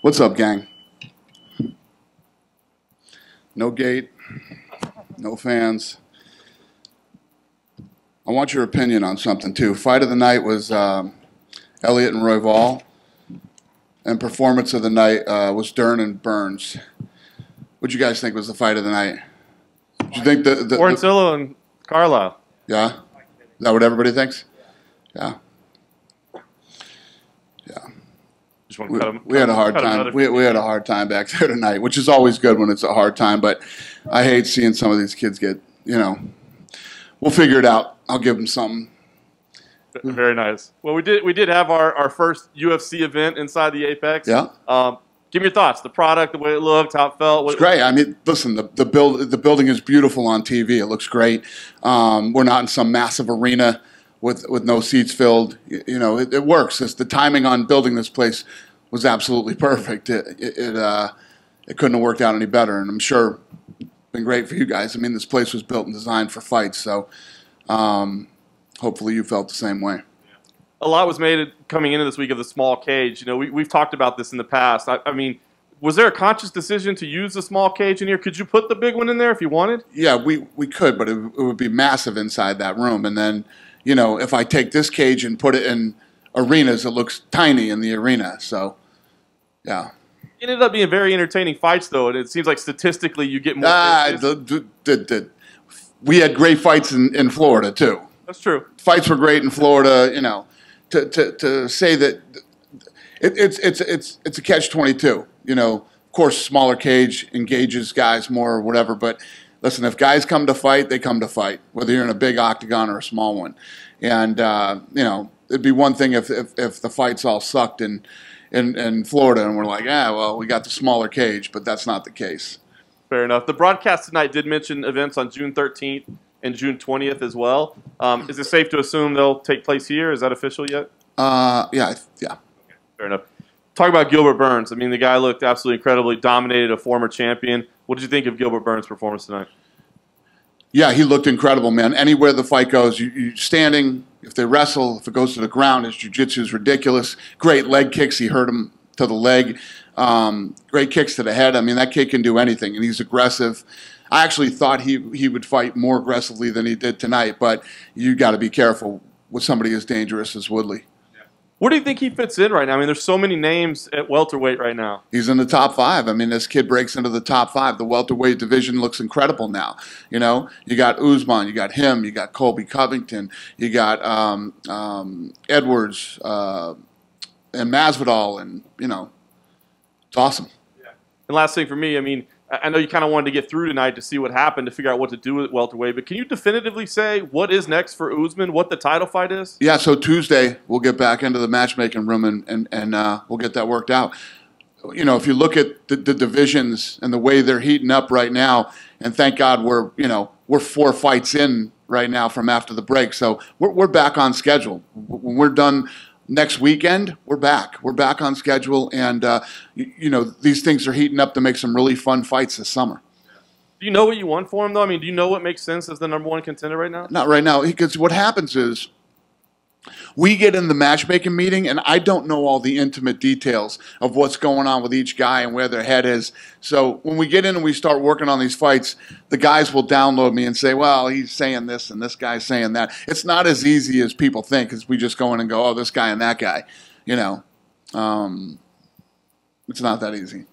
What's up, gang? No gate, no fans. I want your opinion on something, too. Fight of the night was Elliott and Royval, and performance of the night was Dern and Burns. What'd you guys think was the fight of the night? Did you think Warrencillo and Carlisle. Yeah? Is that what everybody thinks? Yeah. Yeah. We had a hard time. We had a hard time back there tonight, which is always good when it's a hard time. But I hate seeing some of these kids get, we'll figure it out. I'll give them something. Very nice. Well, we did have our first UFC event inside the Apex. Yeah. Give me your thoughts. The product, the way it looked, how it felt. It's great. I mean, listen, the building is beautiful on TV. It looks great. We're not in some massive arena with no seats filled. It works. The timing on building this place was absolutely perfect. It couldn't have worked out any better, and I'm sure it's been great for you guys. I mean, this place was built and designed for fights, so hopefully you felt the same way. A lot was made coming into this week of the small cage. We've talked about this in the past. I mean, was there a conscious decision to use the small cage in here? Could you put the big one in there if you wanted? Yeah, we could, but it would be massive inside that room. And then, if I take this cage and put it in arenas, it looks tiny in the arena. So, yeah. It ended up being very entertaining fights, though, and it seems like statistically you get more. We had great fights in Florida, too. That's true. Fights were great in Florida, To say that it's a catch-22. Of course, smaller cage engages guys more or whatever. But listen, if guys come to fight, they come to fight, whether you're in a big octagon or a small one. And it'd be one thing if the fights all sucked in Florida and we're like, well, we got the smaller cage, but that's not the case. Fair enough. The broadcast tonight did mention events on June 13th. And June 20th as well. Is it safe to assume they'll take place here? Is that official yet? Yeah. Okay, fair enough. Talk about Gilbert Burns. I mean, the guy looked absolutely incredibly, dominated a former champion. What did you think of Gilbert Burns' performance tonight? Yeah, he looked incredible, man. Anywhere the fight goes, you standing, if they wrestle, if it goes to the ground, his jiu-jitsu is ridiculous. Great leg kicks. He hurt him to the leg. Great kicks to the head. I mean, that kid can do anything, and he's aggressive. I actually thought he would fight more aggressively than he did tonight, but you got to be careful with somebody as dangerous as Woodley. Where do you think he fits in right now? I mean, there's so many names at welterweight right now. He's in the top 5. I mean, this kid breaks into the top 5. The welterweight division looks incredible now. You got Usman, you got him, you got Colby Covington, you got Edwards and Masvidal, and it's awesome. Yeah. And last thing for me, I mean, I know you kind of wanted to get through tonight to see what happened, to figure out what to do with welterweight, but can you definitively say what is next for Usman, what the title fight is? Yeah, so Tuesday we'll get back into the matchmaking room and we'll get that worked out. If you look at the divisions and the way they're heating up right now, and thank God we're 4 fights in right now from after the break, so we're back on schedule. When we're done next weekend, we're back. We're back on schedule, and these things are heating up to make some really fun fights this summer. Do you know what you want for him, though? I mean, do you know what makes sense as the #1 contender right now? Not right now, because what happens is we get in the matchmaking meeting, and I don't know all the intimate details of what's going on with each guy and where their head is. So when we get in and we start working on these fights, the guys will download me and say, well, he's saying this and this guy's saying that. It's not as easy as people think, because we just go in and go, oh, this guy and that guy. It's not that easy.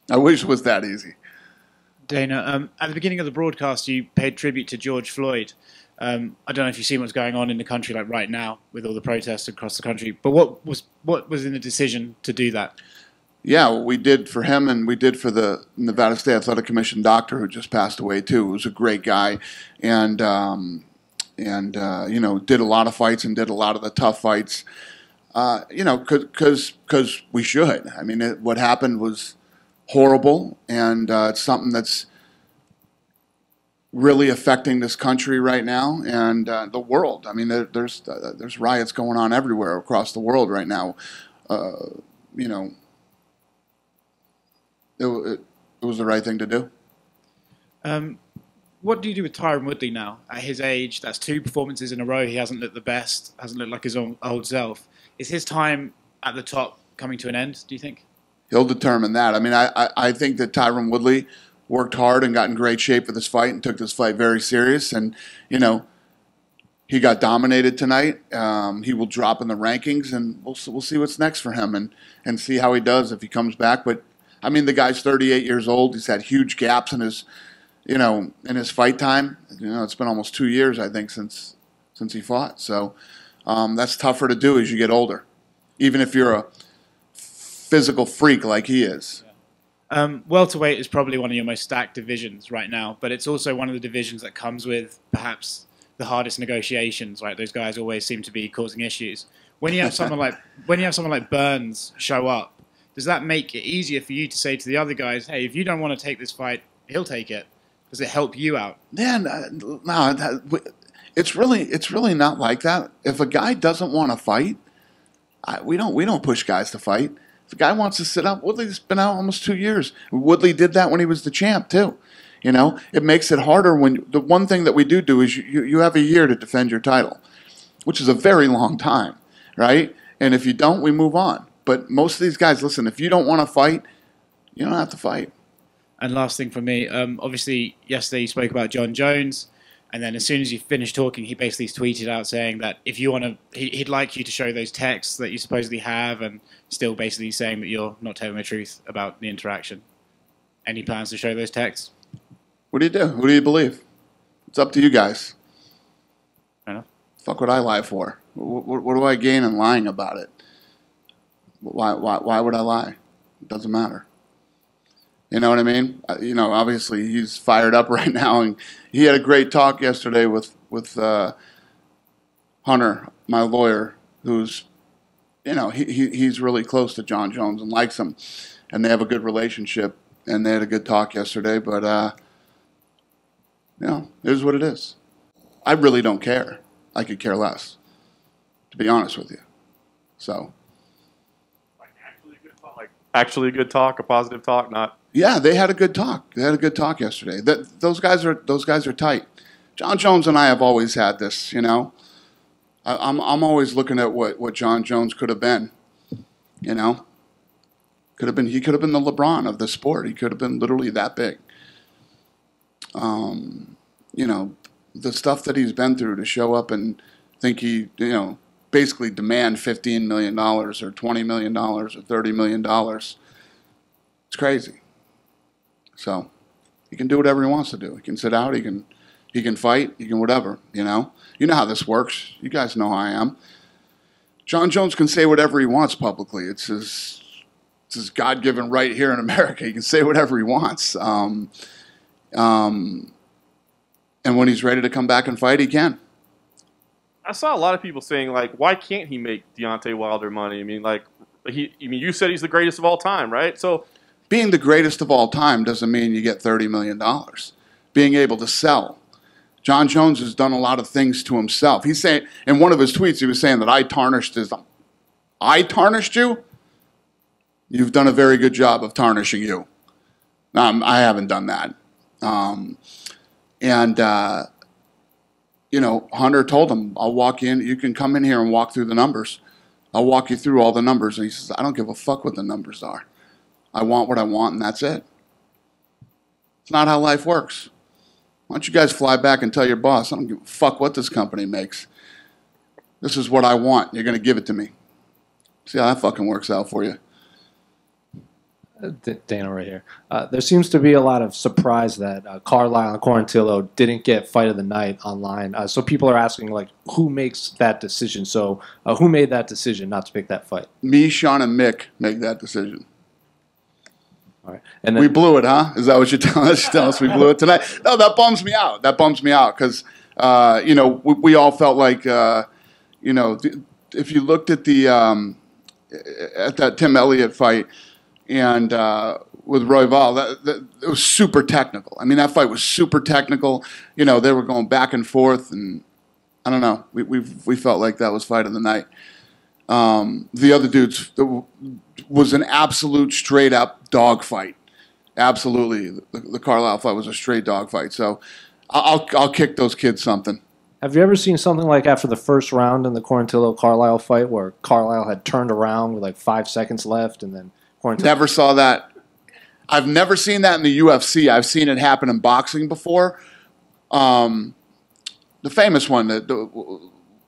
I wish it was that easy. Dana, at the beginning of the broadcast, you paid tribute to George Floyd. I don't know if you've seen what's going on in the country like right now with all the protests across the country, but what was in the decision to do that? Yeah, we did for him, and we did for the Nevada State Athletic Commission doctor who just passed away too. He was a great guy, and did a lot of fights and did a lot of the tough fights. Because we should. I mean, what happened was horrible, and it's something that's really affecting this country right now and the world. I mean, there's riots going on everywhere across the world right now. It was the right thing to do. What do you do with Tyron Woodley now? At his age, that's 2 performances in a row. He hasn't looked the best, hasn't looked like his old self. Is his time at the top coming to an end, do you think? He'll determine that. I mean, I think that Tyron Woodley worked hard and got in great shape for this fight and took this fight very serious. And, you know, he got dominated tonight. He will drop in the rankings, and we'll see what's next for him and see how he does if he comes back. But, I mean, the guy's 38 years old. He's had huge gaps in his, you know, in his fight time. You know, it's been almost 2 years, I think, since he fought. So that's tougher to do as you get older, even if you're a physical freak like he is. Welterweight is probably one of your most stacked divisions right now, but it's also one of the divisions that comes with perhaps the hardest negotiations. Right, those guys always seem to be causing issues. When you have someone like Burns show up, does that make it easier for you to say to the other guys, "Hey, if you don't want to take this fight, he'll take it"? Does it help you out? Yeah, no, it's really not like that. If a guy doesn't want to fight, we don't push guys to fight. If a guy wants to sit up, Woodley's been out almost 2 years. Woodley did that when he was the champ too. You know, it makes it harder when the one thing that we do is you have a year to defend your title, which is a very long time, right? And if you don't, we move on. But most of these guys, listen, if you don't want to fight, you don't have to fight. And last thing for me, obviously yesterday you spoke about Jon Jones, and then as soon as you finished talking, he basically tweeted out saying that if you want to, he'd like you to show those texts that you supposedly have, and still basically saying that you're not telling the truth about the interaction. Any plans to show those texts? What do you do? Who do you believe? It's up to you guys. Fair enough. Fuck would I lie for? What do I gain in lying about it? Why would I lie? It doesn't matter. You know what I mean? You know, obviously he's fired up right now, and he had a great talk yesterday with Hunter, my lawyer, who's, you know, he's really close to Jon Jones and likes him, and they have a good relationship, and they had a good talk yesterday. But you know, it is what it is. I really don't care. I could care less, to be honest with you. So. Actually a good talk, a positive talk, not. Yeah, they had a good talk. They had a good talk yesterday. Those guys are tight. Jon Jones and I have always had this. You know, I'm always looking at what Jon Jones could have been. You know, he could have been the LeBron of the sport. He could have been literally that big. You know, the stuff that he's been through to show up and think he, you know, basically demand $15 million or $20 million or $30 million. It's crazy. So he can do whatever he wants to do. He can sit out. He can fight. He can whatever. You know how this works. You guys know how I am. Jon Jones can say whatever he wants publicly. It's his God-given right here in America. He can say whatever he wants. And when he's ready to come back and fight, he can. I saw a lot of people saying, like, why can't he make Deontay Wilder money? I mean, like, you said he's the greatest of all time, right? So, being the greatest of all time doesn't mean you get $30 million. Being able to sell. Jon Jones has done a lot of things to himself. He's saying, in one of his tweets, he was saying that I tarnished you? You've done a very good job of tarnishing you. I haven't done that. You know, Hunter told him, I'll walk in, you can come in here and walk through the numbers. I'll walk you through all the numbers. And he says, I don't give a fuck what the numbers are. I want what I want, and that's it. It's not how life works. Why don't you guys fly back and tell your boss, I don't give a fuck what this company makes. This is what I want. You're going to give it to me. See how that fucking works out for you. Dana right here. There seems to be a lot of surprise that Carlisle and Quarantillo didn't get fight of the night online. So people are asking, like, who makes that decision? So who made that decision not to pick that fight? Me, Sean, and Mick make that decision. All right. And then, we blew it, huh? Is that what you're telling us? Tell us we blew it tonight? No, that bums me out. That bums me out because, you know, we all felt like, you know, if you looked at at that Tim Elliott fight, and with Royval, it was super technical. I mean, that fight was super technical. You know, they were going back and forth, and I don't know. We felt like that was fight of the night. The other dudes was an absolute straight up dog fight. Absolutely, the Carlisle fight was a straight dog fight. So I'll kick those kids something. Have you ever seen something like after the first round in the Quarantillo-Carlisle fight where Carlisle had turned around with like 5 seconds left, and then Never saw that. I've never seen that in the UFC. I've seen it happen in boxing before. The famous one,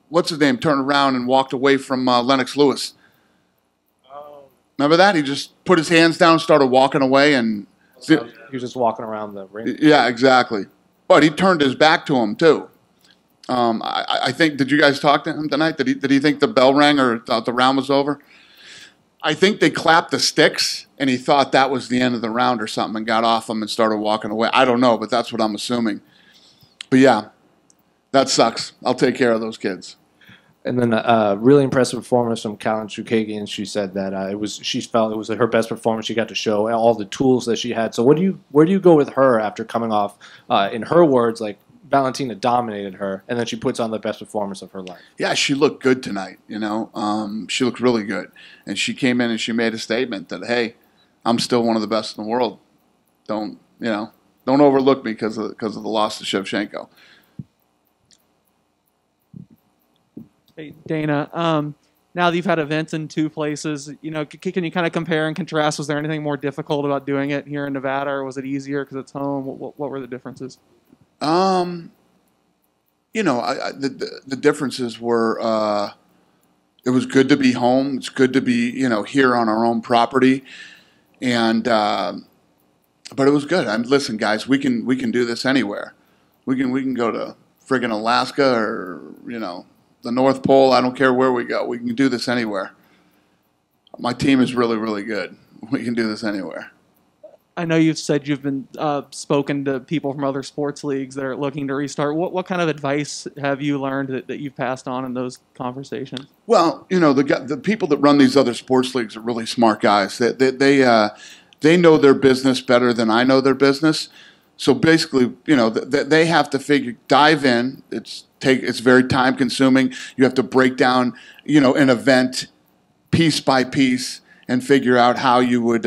what's his name, turned around and walked away from Lennox Lewis. Remember that? He just put his hands down, started walking away, and he was just walking around the ring. Yeah, exactly. But he turned his back to him too. I think. Did you guys talk to him tonight? Did he think the bell rang or thought the round was over? I think they clapped the sticks, and he thought that was the end of the round or something, and got off him and started walking away. I don't know, but that's what I'm assuming. But yeah, that sucks. I'll take care of those kids. And then a really impressive performance from Callan Chukagian. She said that she felt it was her best performance. She got to show all the tools that she had. So where do you go with her after coming off, in her words, like Valentina dominated her, and then she puts on the best performance of her life? Yeah, she looked good tonight. She looked really good, and she came in and she made a statement that, hey, I'm still one of the best in the world. Don't overlook me because of the loss to Shevchenko. Hey, Dana, now that you've had events in two places, can you kind of compare and contrast? Was there anything more difficult about doing it here in Nevada, or was it easier because it's home? What were the differences? The differences were it was good to be home. It's good to be here on our own property, and but it was good. Listen, guys, we can do this anywhere. We can go to friggin' Alaska or the North Pole. I don't care where we go. We can do this anywhere. My team is really, really good. We can do this anywhere. I know you've said you've been spoken to people from other sports leagues that are looking to restart. What kind of advice have you learned that you've passed on in those conversations? Well, the people that run these other sports leagues are really smart guys. They know their business better than I know their business. So basically, they have to dive in. It's very time consuming. You have to break down, an event piece by piece and figure out how you would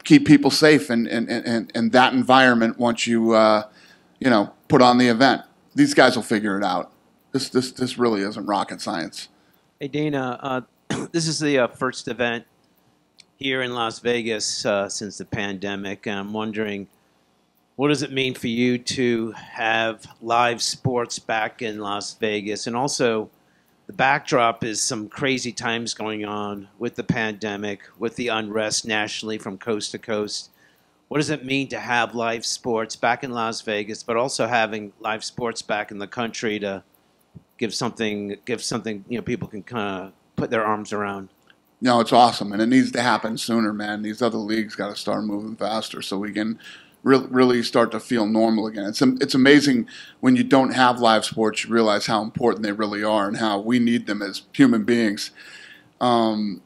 keep people safe in that environment once you put on the event. These guys will figure it out. This really isn't rocket science. Hey Dana, this is the first event here in Las Vegas since the pandemic, and I'm wondering, what does it mean for you to have live sports back in Las Vegas? And also, the backdrop is some crazy times going on with the pandemic, with the unrest nationally from coast to coast. What does it mean to have live sports back in Las Vegas, but also having live sports back in the country to give something people can kind of put their arms around? No, it's awesome, and it needs to happen sooner, man. These other leagues got to start moving faster so we can really start to feel normal again. It's amazing when you don't have live sports, you realize how important they really are and how we need them as human beings. It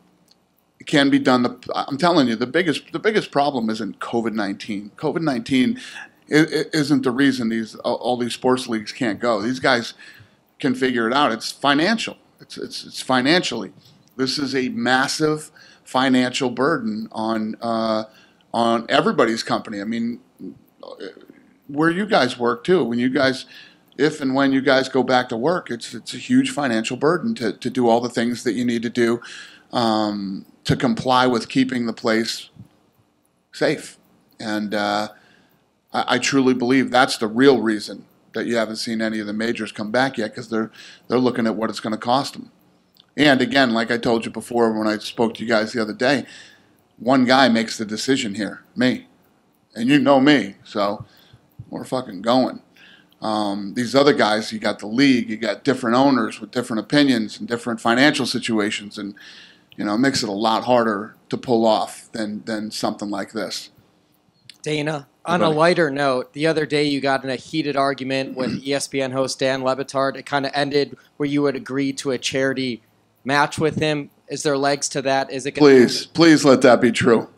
can be done. I'm telling you, the biggest problem isn't COVID-19. COVID-19 isn't the reason all these sports leagues can't go. These guys can figure it out. It's financial. It's financially. This is a massive financial burden on everybody's company. I mean, where you guys work too, if and when you guys go back to work, it's a huge financial burden to do all the things that you need to do to comply with keeping the place safe. And I truly believe that's the real reason that you haven't seen any of the majors come back yet, because they're looking at what it's going to cost them. And again, like I told you before when I spoke to you guys the other day, one guy makes the decision here, me. And you know me, so we're fucking going. These other guys, you got the league, you got different owners with different opinions and different financial situations, and it makes it a lot harder to pull off than something like this. Dana, on a lighter note, the other day you got in a heated argument with ESPN host Dan Le Batard. It kind of ended where you would agree to a charity match with him. Is there legs to that? Is it Please let that be true.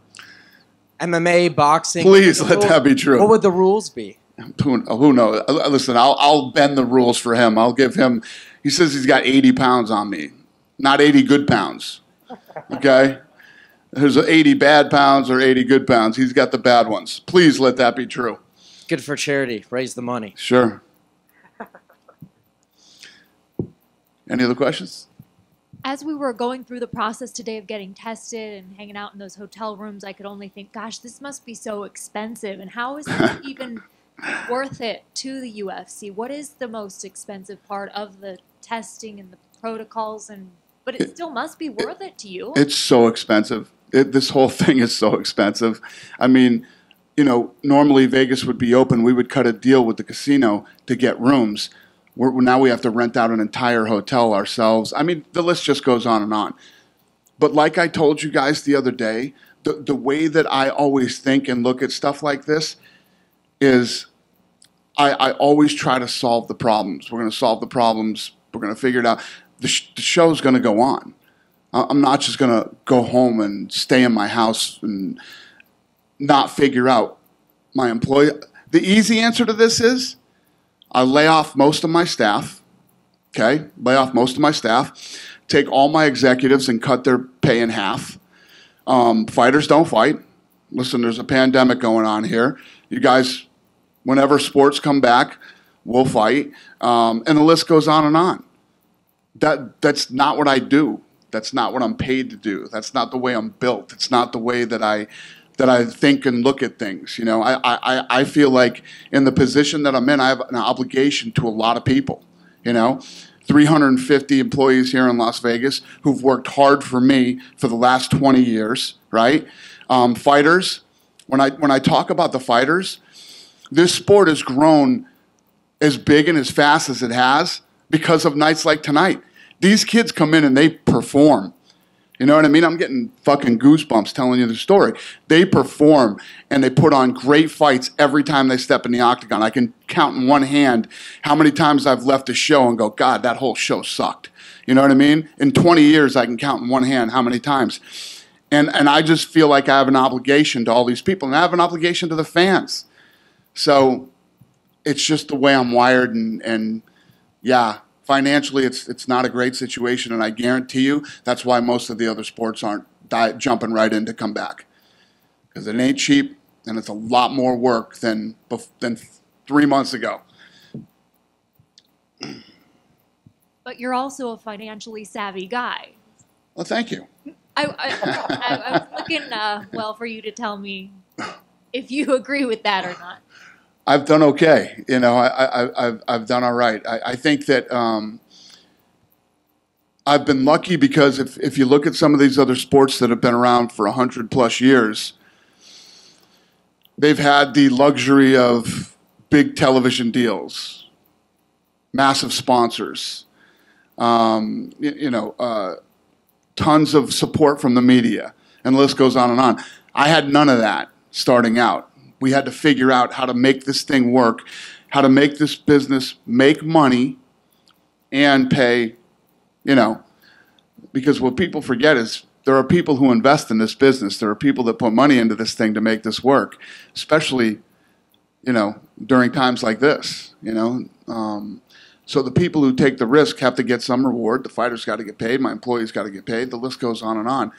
MMA, boxing. Please let that be true. What would the rules be? Who knows? Listen, I'll bend the rules for him. I'll give him. He says he's got 80 pounds on me, not 80 good pounds. Okay, there's 80 bad pounds or 80 good pounds. He's got the bad ones. Please let that be true. Good for charity. Raise the money. Sure. Any other questions? As we were going through the process today of getting tested and hanging out in those hotel rooms, I could only think, gosh, this must be so expensive. And how is it even worth it to the UFC? What is the most expensive part of the testing and the protocols? But it still must be worth it to you. It's so expensive. This whole thing is so expensive. I mean, normally Vegas would be open. We would cut a deal with the casino to get rooms. Now we have to rent out an entire hotel ourselves. I mean, the list just goes on and on. But like I told you guys the other day, the way that I always think and look at stuff like this is I always try to solve the problems. We're going to solve the problems. We're going to figure it out. The show's going to go on. I'm not just going to go home and stay in my house and not figure out my employee. The easy answer to this is I lay off most of my staff, okay? Lay off most of my staff, take all my executives and cut their pay in half. Fighters don't fight. Listen, there's a pandemic going on here. You guys, whenever sports come back, we'll fight. And the list goes on and on. That's not what I do. That's not what I'm paid to do. That's not the way I'm built. It's not the way that I think and look at things. I feel like in the position that I'm in, I have an obligation to a lot of people. 350 employees here in Las Vegas who've worked hard for me for the last 20 years, right? Fighters, when I talk about the fighters, this sport has grown as big and as fast as it has because of nights like tonight. These kids come in and they perform. You know what I mean? I'm getting fucking goosebumps telling you the story. They perform and they put on great fights every time they step in the octagon. I can count in one hand how many times I've left a show and go, God, that whole show sucked. You know what I mean? In 20 years, I can count in one hand how many times. And I just feel like I have an obligation to all these people, and I have an obligation to the fans. So it's just the way I'm wired, and yeah, financially, it's not a great situation, and I guarantee you that's why most of the other sports aren't jumping right in to come back, because it ain't cheap, and it's a lot more work than 3 months ago. But you're also a financially savvy guy. Well, thank you. I was looking, for you to tell me if you agree with that or not. I've done okay. I've done all right. I think that I've been lucky because if you look at some of these other sports that have been around for 100+ years, they've had the luxury of big television deals, massive sponsors, tons of support from the media, and the list goes on and on. I had none of that starting out. We had to figure out how to make this thing work, how to make this business make money and pay, because what people forget is there are people who invest in this business. There are people that put money into this thing to make this work, especially, during times like this, So the people who take the risk have to get some reward. The fighters got to get paid. My employees got to get paid. The list goes on and on.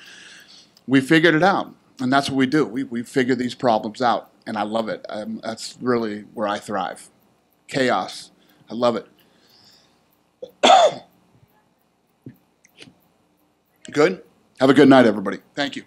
We figured it out, and that's what we do. We figure these problems out, and I love it. That's really where I thrive. Chaos. I love it. Good? Have a good night, everybody. Thank you.